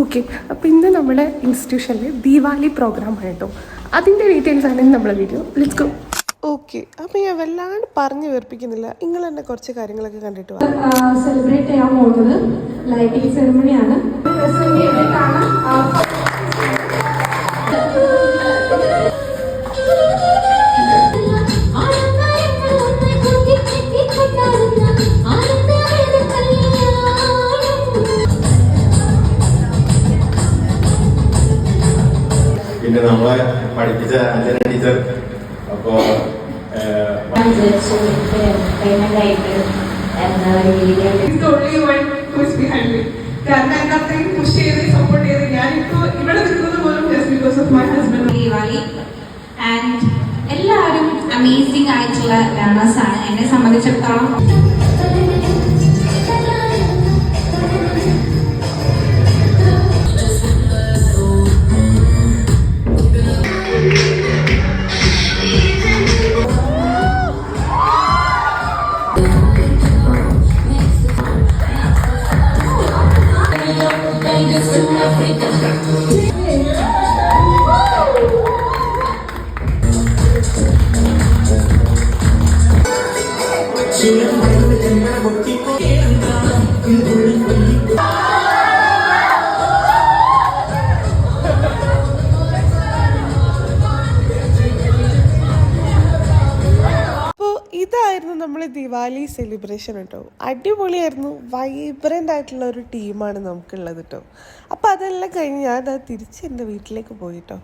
Okay, അപ്പോൾ ഇന്ന് നമ്മുടെ ഇൻസ്റ്റിറ്റ്യൂഷനിൽ ദീപാവലി പ്രോഗ്രാം ആയിട്ടോ. അതിൻ്റെ ഡീറ്റെയിൽസ് ആണ് നമ്മുടെ വീഡിയോ. Let's go. ഓക്കെ, അപ്പോൾ ഞാൻ വല്ലാണ്ട് പറഞ്ഞു വേർപ്പിക്കുന്നില്ല. നിങ്ങൾ തന്നെ കുറച്ച് കാര്യങ്ങളൊക്കെ കണ്ടിട്ട് സെലിബ്രേറ്റ് ചെയ്യാൻ പോകുന്നത് ലൈറ്റിംഗ് സെറിമണിയാണ്. പിന്നെ നമ്മളെ പഠിപ്പിച്ച അഞ്ജന ടീച്ചർ അപ്പോൾ കാരണം എന്നെ അത്രയും പുഷ് ചെയ്ത് സപ്പോർട്ട് ചെയ്ത് ഞാനിപ്പോ ഇവിടെ നിൽക്കുന്നത് പോലും just because of my husband. Deepavali and എല്ലാവരും അമേസിംഗ് ആയിട്ടുള്ള ലേണേഴ്സ് ആണ്. എന്നെ സംബന്ധിച്ചിടത്തോളം ഇതായിരുന്നു നമ്മൾ ദിവാലി സെലിബ്രേഷൻ കേട്ടോ. അടിപൊളിയായിരുന്നു. വൈബ്രൻ്റ് ആയിട്ടുള്ള ഒരു ടീമാണ് നമുക്കുള്ളത് കേട്ടോ. അപ്പോൾ അതെല്ലാം കഴിഞ്ഞ് ഞാൻ തിരിച്ച് എൻ്റെ വീട്ടിലേക്ക് പോയി കേട്ടോ.